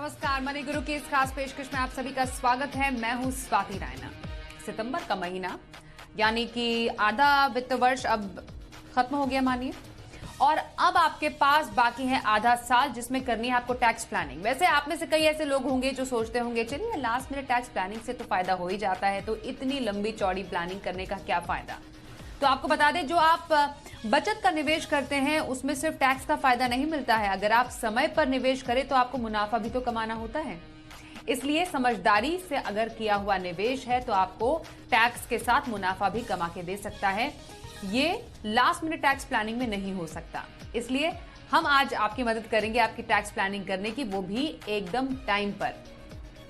नमस्कार, मनी गुरु की इस खास पेशकश में आप सभी का स्वागत है। मैं हूं स्वाति रायना। सितंबर का महीना यानी कि आधा वित्त वर्ष अब खत्म हो गया मानिए, और अब आपके पास बाकी है आधा साल जिसमें करनी है आपको टैक्स प्लानिंग। वैसे आप में से कई ऐसे लोग होंगे जो सोचते होंगे चलिए लास्ट मिनट टैक्स प्लानिंग से तो फायदा हो ही जाता है, तो इतनी लंबी चौड़ी प्लानिंग करने का क्या फायदा। तो आपको बता दें, जो आप बचत का निवेश करते हैं उसमें सिर्फ टैक्स का फायदा नहीं मिलता है। अगर आप समय पर निवेश करें तो आपको मुनाफा भी तो कमाना होता है। इसलिए समझदारी से अगर किया हुआ निवेश है तो आपको टैक्स के साथ मुनाफा भी कमा के दे सकता है। ये लास्ट मिनट टैक्स प्लानिंग में नहीं हो सकता। इसलिए हम आज आपकी मदद करेंगे आपकी टैक्स प्लानिंग करने की, वो भी एकदम टाइम पर।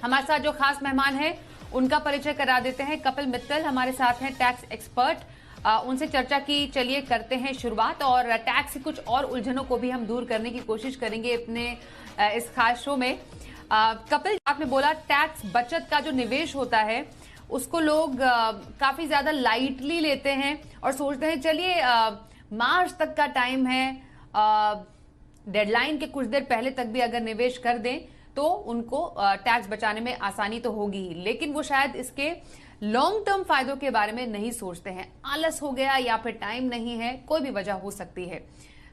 हमारे साथ जो खास मेहमान है उनका परिचय करा देते हैं। कपिल मित्तल हमारे साथ हैं, टैक्स एक्सपर्ट। उनसे चर्चा की चलिए करते हैं शुरुआत, और टैक्स की कुछ और उलझनों को भी हम दूर करने की कोशिश करेंगे अपने इस खास शो में। कपिल, आपने बोला टैक्स बचत का जो निवेश होता है उसको लोग काफी ज्यादा लाइटली लेते हैं और सोचते हैं चलिए मार्च तक का टाइम है, डेडलाइन के कुछ देर पहले तक भी अगर निवेश कर दें तो उनको टैक्स बचाने में आसानी तो होगी ही, लेकिन वो शायद इसके लॉन्ग टर्म फायदों के बारे में नहीं सोचते हैं। आलस हो गया या फिर टाइम नहीं है, कोई भी वजह हो सकती है।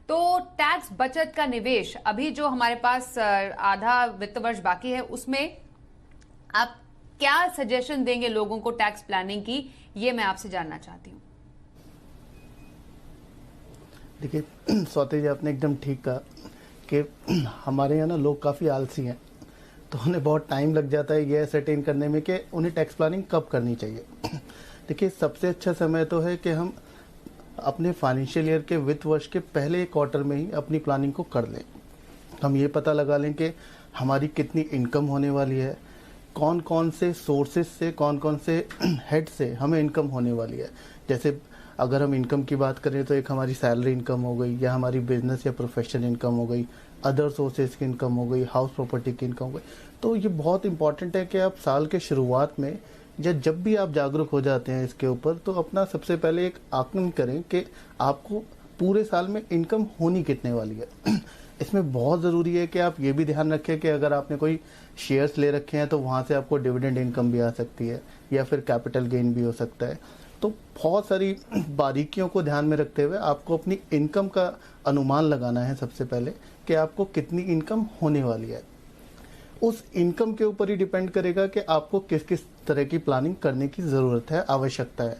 तो टैक्स बचत का निवेश अभी जो हमारे पास आधा वित्त वर्ष बाकी है उसमें आप क्या सजेशन देंगे लोगों को टैक्स प्लानिंग की, ये मैं आपसे जानना चाहती हूँ। देखिए स्वाति जी, आपने एकदम ठीक कहा कि हमारे यहाँ ना लोग काफ़ी आलसी हैं, तो उन्हें बहुत टाइम लग जाता है ये असरटेन करने में कि उन्हें टैक्स प्लानिंग कब करनी चाहिए। देखिए सबसे अच्छा समय तो है कि हम अपने फाइनेंशियल ईयर के वित्त वर्ष के पहले क्वार्टर में ही अपनी प्लानिंग को कर लें। हम ये पता लगा लें कि हमारी कितनी इनकम होने वाली है, कौन कौन से सोर्सेज से, कौन कौन से हेड से हमें इनकम होने वाली है। जैसे अगर हम इनकम की बात करें तो एक हमारी सैलरी इनकम हो गई, या हमारी बिजनेस या प्रोफेशनल इनकम हो गई, अदर सोर्सेज की इनकम हो गई, हाउस प्रॉपर्टी की इनकम हो गई। तो ये बहुत इंपॉर्टेंट है कि आप साल के शुरुआत में या जब भी आप जागरूक हो जाते हैं इसके ऊपर, तो अपना सबसे पहले एक आकलन करें कि आपको पूरे साल में इनकम होनी कितने वाली है। इसमें बहुत ज़रूरी है कि आप ये भी ध्यान रखें कि अगर आपने कोई शेयर्स ले रखे हैं तो वहाँ से आपको डिविडेंड इनकम भी आ सकती है या फिर कैपिटल गेन भी हो सकता है। तो बहुत सारी बारीकियों को ध्यान में रखते हुए आपको अपनी इनकम का अनुमान लगाना है सबसे पहले कि आपको कितनी इनकम होने वाली है। उस इनकम के ऊपर ही डिपेंड करेगा कि आपको किस किस तरह की प्लानिंग करने की ज़रूरत है, आवश्यकता है।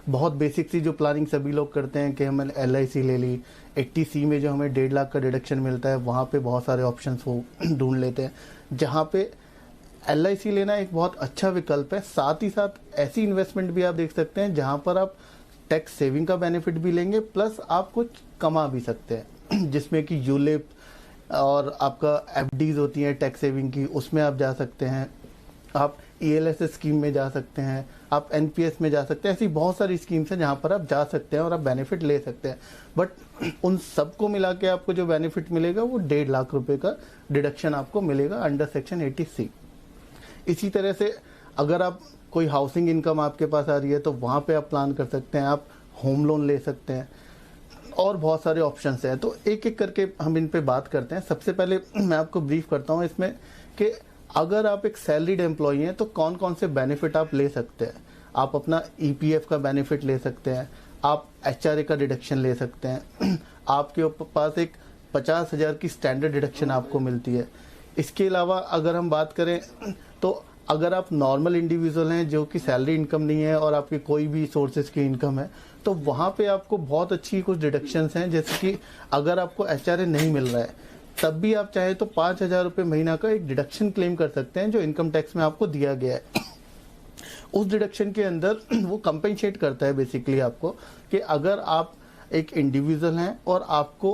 बहुत बेसिक सी जो प्लानिंग सभी लोग करते हैं कि हमने LIC ले ली, 80C में जो हमें 1.5 लाख का डिडक्शन मिलता है, वहाँ पे बहुत सारे ऑप्शंस वो ढूंढ लेते हैं, जहाँ पे LIC लेना एक बहुत अच्छा विकल्प है। साथ ही साथ ऐसी इन्वेस्टमेंट भी आप देख सकते हैं जहाँ पर आप टैक्स सेविंग का बेनिफिट भी लेंगे, प्लस आप कुछ कमा भी सकते हैं, जिसमें कि यूलिप और आपका FDs होती हैं टैक्स सेविंग की, उसमें आप जा सकते हैं। आप ELSS स्कीम में जा सकते हैं, आप NPS में जा सकते हैं। ऐसी बहुत सारी स्कीम्स हैं जहाँ पर आप जा सकते हैं और आप बेनिफिट ले सकते हैं। बट उन सबको मिला के आपको जो बेनिफिट मिलेगा वो 1.5 लाख रुपए का डिडक्शन आपको मिलेगा अंडर सेक्शन 80C। इसी तरह से अगर आप कोई हाउसिंग इनकम आपके पास आ रही है तो वहाँ पे आप प्लान कर सकते हैं, आप होम लोन ले सकते हैं, और बहुत सारे ऑप्शंस हैं। तो एक एक करके हम इन पे बात करते हैं। सबसे पहले मैं आपको ब्रीफ करता हूँ इसमें कि अगर आप एक सैलरीड एम्प्लॉई हैं तो कौन कौन से बेनिफिट आप ले सकते हैं। आप अपना EPF का बेनिफिट ले सकते हैं, आप HRA का डिडक्शन ले सकते हैं, आपके पास एक 50,000 की स्टैंडर्ड डिडक्शन आपको मिलती है। इसके अलावा अगर हम बात करें तो अगर आप नॉर्मल इंडिविजुअल हैं जो कि सैलरी इनकम नहीं है और आपकी कोई भी सोर्सेज की इनकम है, तो वहाँ पे आपको बहुत अच्छी कुछ डिडक्शंस हैं। जैसे कि अगर आपको HRA नहीं मिल रहा है तब भी आप चाहे तो 5,000 रुपये महीना का एक डिडक्शन क्लेम कर सकते हैं जो इनकम टैक्स में आपको दिया गया है। उस डिडक्शन के अंदर वो कंपेंसेट करता है बेसिकली आपको कि अगर आप एक इंडिविजुअल हैं और आपको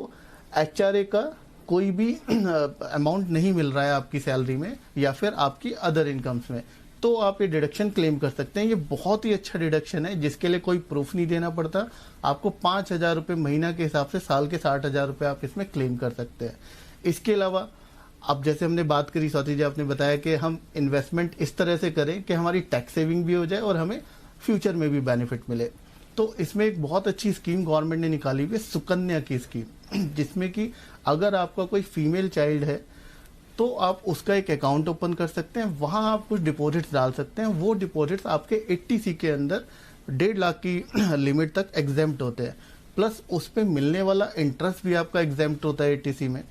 HRA का कोई भी अमाउंट नहीं मिल रहा है आपकी सैलरी में या फिर आपकी अदर इनकम्स में, तो आप ये डिडक्शन क्लेम कर सकते हैं। ये बहुत ही अच्छा डिडक्शन है जिसके लिए कोई प्रूफ नहीं देना पड़ता। आपको 5,000 रुपये महीना के हिसाब से साल के 60,000 रुपये आप इसमें क्लेम कर सकते हैं। इसके अलावा अब जैसे हमने बात करी, स्वाति जी आपने बताया कि हम इन्वेस्टमेंट इस तरह से करें कि हमारी टैक्स सेविंग भी हो जाए और हमें फ्यूचर में भी बेनिफिट मिले। तो इसमें एक बहुत अच्छी स्कीम गवर्नमेंट ने निकाली हुई है, सुकन्या की स्कीम, जिसमें कि अगर आपका कोई फीमेल चाइल्ड है तो आप उसका एक अकाउंट ओपन कर सकते हैं, वहां आप कुछ डिपॉजिट्स डाल सकते हैं। वो डिपॉजिट्स आपके 80C के अंदर 1.5 लाख की लिमिट तक एग्जेम्प्ट होते हैं, प्लस उस पर मिलने वाला इंटरेस्ट भी आपका एग्जेम्प्ट होता है 80C में।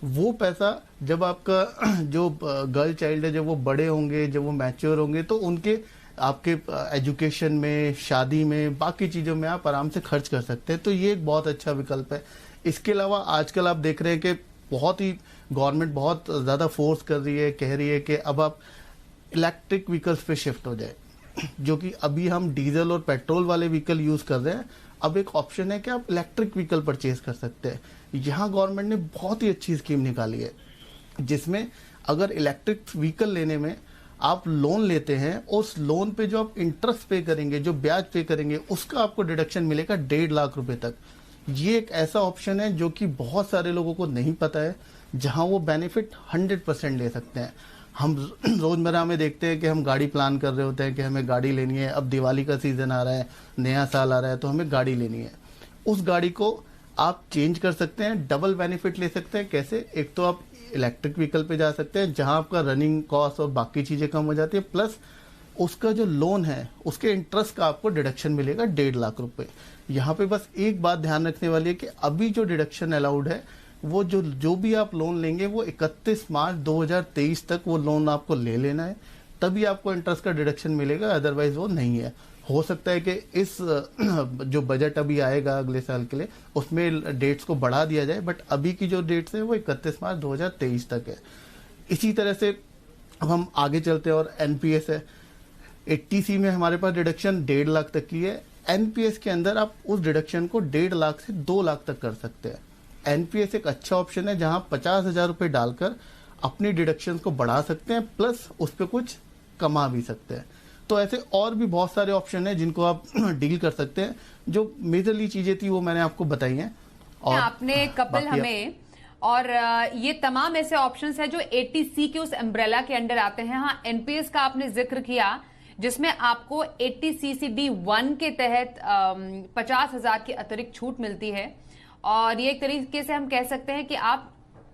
वो पैसा जब आपका जो गर्ल चाइल्ड है, जब वो बड़े होंगे, जब वो मैच्योर होंगे, तो उनके आपके एजुकेशन में, शादी में, बाकी चीज़ों में आप आराम से खर्च कर सकते हैं। तो ये एक बहुत अच्छा विकल्प है। इसके अलावा आजकल आप देख रहे हैं कि बहुत ही गवर्नमेंट बहुत ज़्यादा फोर्स कर रही है, कह रही है कि अब आप इलेक्ट्रिक व्हीकल्स पे शिफ्ट हो जाए, जो कि अभी हम डीजल और पेट्रोल वाले व्हीकल यूज़ कर रहे हैं। अब एक ऑप्शन है कि आप इलेक्ट्रिक व्हीकल परचेज कर सकते हैं। यहाँ गवर्नमेंट ने बहुत ही अच्छी स्कीम निकाली है, जिसमें अगर इलेक्ट्रिक व्हीकल लेने में आप लोन लेते हैं, उस लोन पे जो आप इंटरेस्ट पे करेंगे, जो ब्याज पे करेंगे, उसका आपको डिडक्शन मिलेगा 1.5 लाख रुपए तक। ये एक ऐसा ऑप्शन है जो कि बहुत सारे लोगों को नहीं पता है, जहां वो बेनिफिट 100% ले सकते हैं। हम रोजमर्रा में देखते हैं कि हम गाड़ी प्लान कर रहे होते हैं कि हमें गाड़ी लेनी है, अब दिवाली का सीजन आ रहा है, नया साल आ रहा है, तो हमें गाड़ी लेनी है। उस गाड़ी को आप चेंज कर सकते हैं, डबल बेनिफिट ले सकते हैं। कैसे? एक तो आप इलेक्ट्रिक व्हीकल पे जा सकते हैं, जहां आपका रनिंग कॉस्ट और बाकी चीजें कम हो जाती है, प्लस उसका जो लोन है उसके इंटरेस्ट का आपको डिडक्शन मिलेगा 1.5 लाख रुपए। यहाँ पे बस एक बात ध्यान रखने वाली है कि अभी जो डिडक्शन अलाउड है, वो जो भी आप लोन लेंगे वो 31 मार्च 2023 तक वो लोन आपको ले लेना है, तभी आपको इंटरेस्ट का डिडक्शन मिलेगा, अदरवाइज वो नहीं है। हो सकता है कि इस जो बजट अभी आएगा अगले साल के लिए, उसमें डेट्स को बढ़ा दिया जाए, बट अभी की जो डेट्स है वो 31 मार्च 2023 तक है। इसी तरह से अब हम आगे चलते हैं, और एनपीएस है। 80C में हमारे पास डिडक्शन 1.5 लाख तक की है। एनपीएस के अंदर आप उस डिडक्शन को 1.5 लाख से 2 लाख तक कर सकते हैं। एनपीएस एक अच्छा ऑप्शन है, जहां 50,000 रुपए डालकर अपनी डिडक्शन को बढ़ा सकते हैं, प्लस उस पर कुछ कमा भी सकते हैं। तो ऐसे और भी बहुत सारे ऑप्शन हैं जिनको आप डील कर सकते हैं। जो मेजरली चीजें थी वो मैंने आपको बताई हैं। और आपने कपिल हमें और ये तमाम ऐसे ऑप्शंस हैं जो 80C के उस अम्ब्रेला के अंडर आते हैं। हाँ, एनपीएस का आपने जिक्र किया, जिसमें आपको 80CCD1 के तहत 50,000 की अतिरिक्त छूट मिलती है। और ये एक तरीके से हम कह सकते हैं कि आप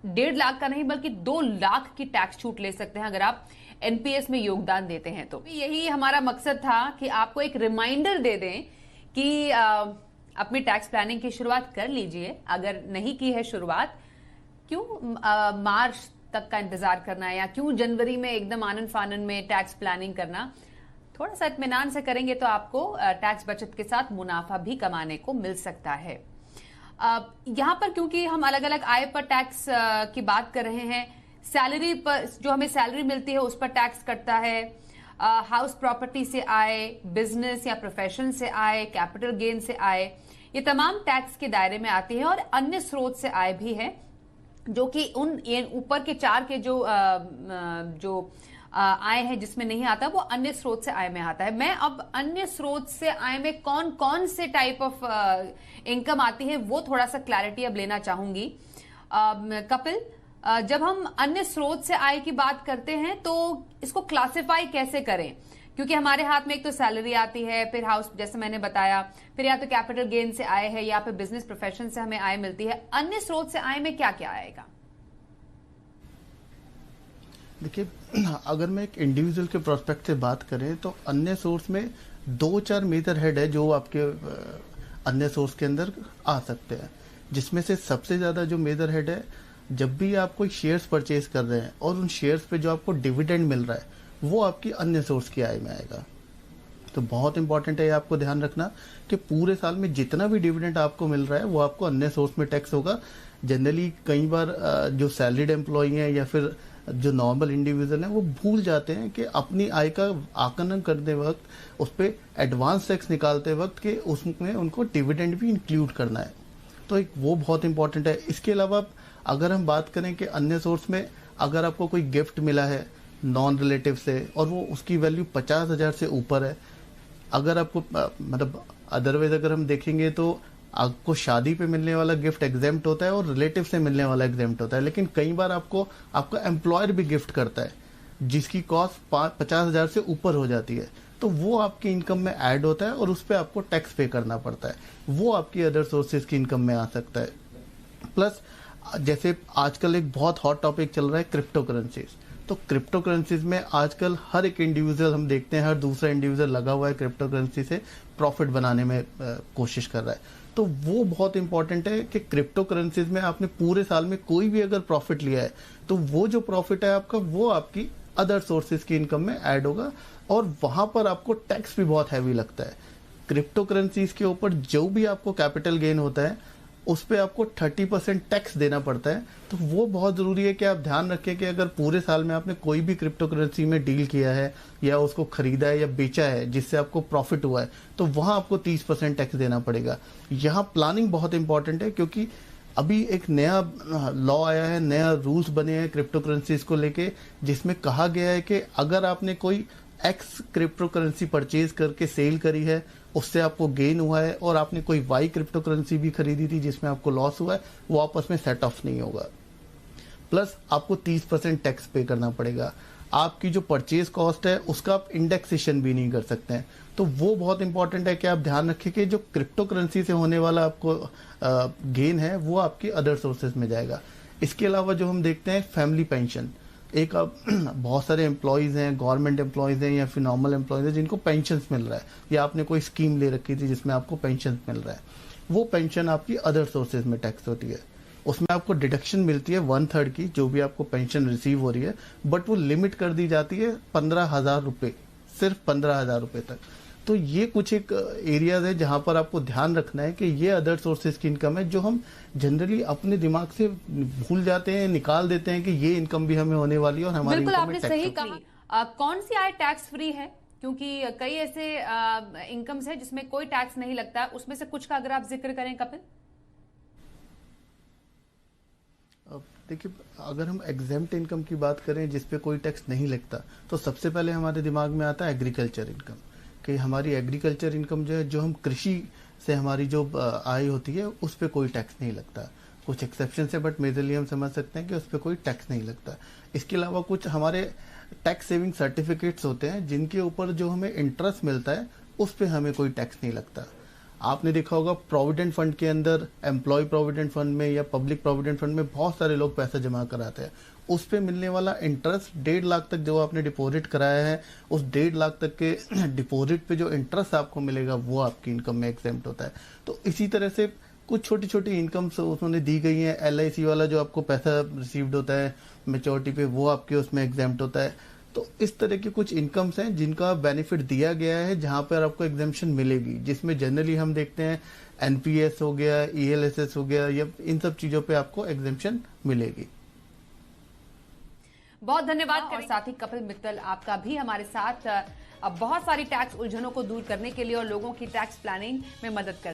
1.5 लाख का नहीं बल्कि 2 लाख की टैक्स छूट ले सकते हैं अगर आप एनपीएस में योगदान देते हैं। तो यही हमारा मकसद था कि आपको एक रिमाइंडर दे दें कि अपनी टैक्स प्लानिंग की शुरुआत कर लीजिए। अगर नहीं की है शुरुआत, क्यों मार्च तक का इंतजार करना है, या क्यों जनवरी में एकदम आनन फानन में टैक्स प्लानिंग करना। थोड़ा सा इत्मीनान से करेंगे तो आपको टैक्स बचत के साथ मुनाफा भी कमाने को मिल सकता है। यहां पर क्योंकि हम अलग अलग आय पर टैक्स की बात कर रहे हैं, सैलरी पर जो हमें सैलरी मिलती है उस पर टैक्स कटता है, हाउस प्रॉपर्टी से आय, बिजनेस या प्रोफेशन से आय, कैपिटल गेन से आय, ये तमाम टैक्स के दायरे में आती है। और अन्य स्रोत से आय भी है, जो कि उन ऊपर के 4 के जो आय है जिसमें नहीं आता, वो अन्य स्रोत से आय में आता है। मैं अब अन्य स्रोत से आय में कौन कौन से टाइप ऑफ इनकम आती है वो थोड़ा सा क्लैरिटी अब लेना चाहूंगी। कपिल, जब हम अन्य स्रोत से आय की बात करते हैं तो इसको क्लासिफाई कैसे करें? क्योंकि हमारे हाथ में एक तो सैलरी आती है, फिर हाउस जैसे मैंने बताया, फिर या तो कैपिटल गेन से आय है, या फिर बिजनेस प्रोफेशन से हमें आय मिलती है। अन्य स्रोत से आय में क्या क्या आएगा? देखिए, अगर मैं एक इंडिविजुअल के प्रोस्पेक्ट से बात करें तो अन्य सोर्स में 2-4 मेजर हेड है जो आपके अन्य सोर्स के अंदर आ सकते हैं, जिसमें से सबसे ज्यादा जो मेजर हेड है, जब भी आप कोई शेयर्स परचेज कर रहे हैं और उन शेयर्स पे जो आपको डिविडेंड मिल रहा है वो आपकी अन्य सोर्स की आय में आएगा। तो बहुत इंपॉर्टेंट है ये आपको ध्यान रखना कि पूरे साल में जितना भी डिविडेंड आपको मिल रहा है वो आपको अन्य सोर्स में टैक्स होगा। जनरली कई बार जो सैलरीड एम्प्लॉई हैं या फिर जो नॉर्मल इंडिविजुअल हैं वो भूल जाते हैं कि अपनी आय का आकलन करते वक्त उस पर एडवांस टैक्स निकालते वक्त कि उसमें उनको डिविडेंड भी इंक्लूड करना है। तो एक वो बहुत इंपॉर्टेंट है। इसके अलावा अगर हम बात करें कि अन्य सोर्स में अगर आपको कोई गिफ्ट मिला है नॉन रिलेटिव से और वो उसकी वैल्यू 50,000 से ऊपर है, अगर आपको मतलब अदरवाइज अगर हम देखेंगे तो आपको शादी पे मिलने वाला गिफ्ट एग्जेम्प्ट होता है और रिलेटिव से मिलने वाला एग्जेम्प्ट होता है, लेकिन कई बार आपको आपका एम्प्लॉयर भी गिफ्ट करता है जिसकी कॉस्ट 50,000 से ऊपर हो जाती है, तो वो आपकी इनकम में ऐड होता है और उस पर आपको टैक्स पे करना पड़ता है। वो आपकी अदर सोर्सेज की इनकम में आ सकता है। प्लस जैसे आजकल एक बहुत हॉट टॉपिक चल रहा है क्रिप्टो करेंसीज। तो क्रिप्टो करेंसीज में आजकल हर एक इंडिविजुअल हम देखते हैं, हर दूसरा इंडिविजुअल लगा हुआ है क्रिप्टो करेंसी से प्रॉफिट बनाने में कोशिश कर रहा है। तो वो बहुत इंपॉर्टेंट है कि क्रिप्टो करेंसीज में आपने पूरे साल में कोई भी अगर प्रॉफिट लिया है तो वो जो प्रॉफिट है आपका, वो आपकी अदर सोर्सेज की इनकम में ऐड होगा, और वहां पर आपको टैक्स भी बहुत हैवी लगता है। क्रिप्टो करेंसीज के ऊपर जो भी आपको कैपिटल गेन होता है उस पे आपको 30% टैक्स देना पड़ता है। तो वो बहुत जरूरी है कि आप ध्यान रखें कि अगर पूरे साल में आपने कोई भी क्रिप्टो करेंसी में डील किया है या उसको खरीदा है या बेचा है जिससे आपको प्रॉफिट हुआ है, तो वहां आपको 30% टैक्स देना पड़ेगा। यहाँ प्लानिंग बहुत इंपॉर्टेंट है, क्योंकि अभी एक नया लॉ आया है, नया रूल्स बने हैं क्रिप्टो करेंसीज को लेके, जिसमें कहा गया है कि अगर आपने कोई एक्स क्रिप्टो करेंसी परचेज करके सेल करी है, उससे आपको गेन हुआ है, और आपने कोई वाई क्रिप्टो करेंसी भी खरीदी थी जिसमें आपको लॉस हुआ है, वो आपस में सेट ऑफ नहीं होगा। प्लस आपको 30% टैक्स पे करना पड़ेगा। आपकी जो परचेज कॉस्ट है उसका आप इंडेक्सेशन भी नहीं कर सकते हैं। तो वो बहुत इंपॉर्टेंट है कि आप ध्यान रखें कि जो क्रिप्टो करेंसी से होने वाला आपको गेन है वो आपकी अदर सोर्सेज में जाएगा। इसके अलावा जो हम देखते हैं फैमिली पेंशन, एक बहुत सारे एम्प्लॉयज हैं, गवर्नमेंट एम्प्लॉयज हैं या फिर नॉर्मल एम्प्लॉयज हैं जिनको पेंशन मिल रहा है, या आपने कोई स्कीम ले रखी थी जिसमें आपको पेंशन मिल रहा है, वो पेंशन आपकी अदर सोर्सेज में टैक्स होती है। उसमें आपको डिडक्शन मिलती है 1/3 की, जो भी आपको पेंशन रिसीव हो रही है, बट वो लिमिट कर दी जाती है 15,000 रुपये, सिर्फ 15,000 रुपये तक। तो ये कुछ एक एरियाज है जहां पर आपको ध्यान रखना है कि ये अदर सोर्सेज की इनकम है जो हम जनरली अपने दिमाग से भूल जाते हैं, निकाल देते हैं कि ये इनकम भी हमें होने वाली है और हमारी बिल्कुल इनकम आपने में टैक्स सही कहा। कौन सी आय टैक्स फ्री है? क्योंकि कई ऐसे इनकम्स है जिसमें कोई टैक्स नहीं लगता, उसमें से कुछ का अगर आप जिक्र करें कपिल। देखिए, अगर हम एग्जेम्प्ट इनकम की बात करें जिसपे कोई टैक्स नहीं लगता, तो सबसे पहले हमारे दिमाग में आता है एग्रीकल्चर इनकम, कि हमारी एग्रीकल्चर इनकम जो है, जो हम कृषि से हमारी जो आय होती है उस पर कोई टैक्स नहीं लगता। कुछ एक्सेप्शन है, बट मेजरली हम समझ सकते हैं कि उस पर कोई टैक्स नहीं लगता। इसके अलावा कुछ हमारे टैक्स सेविंग सर्टिफिकेट्स होते हैं जिनके ऊपर जो हमें इंटरेस्ट मिलता है उस पर हमें कोई टैक्स नहीं लगता। आपने देखा होगा प्रोविडेंट फंड के अंदर, एम्प्लॉय प्रोविडेंट फंड में या पब्लिक प्रोविडेंट फंड में बहुत सारे लोग पैसा जमा कराते हैं, उस पे मिलने वाला इंटरेस्ट 1.5 लाख तक जो आपने डिपॉजिट कराया है, उस 1.5 लाख तक के डिपॉजिट पे जो इंटरेस्ट आपको मिलेगा वो आपकी इनकम में एग्जेम्प्ट होता है। तो इसी तरह से कुछ छोटी छोटी इनकम्स उसमें दी गई हैं। LIC वाला जो आपको पैसा रिसीव्ड होता है मेच्योरिटी पे, वो आपके उसमें एग्जेम्प्ट होता है। तो इस तरह की कुछ इनकम्स हैं जिनका बेनिफिट दिया गया है, जहां पर आपको एग्जेम्पशन मिलेगी, जिसमें जनरली हम देखते हैं NPS हो गया, ELSS हो गया, या इन सब चीजों पे आपको एग्जेम्पशन मिलेगी। बहुत धन्यवाद। और साथ ही कपिल मित्तल आपका भी हमारे साथ अब बहुत सारी टैक्स उलझनों को दूर करने के लिए और लोगों की टैक्स प्लानिंग में मदद कर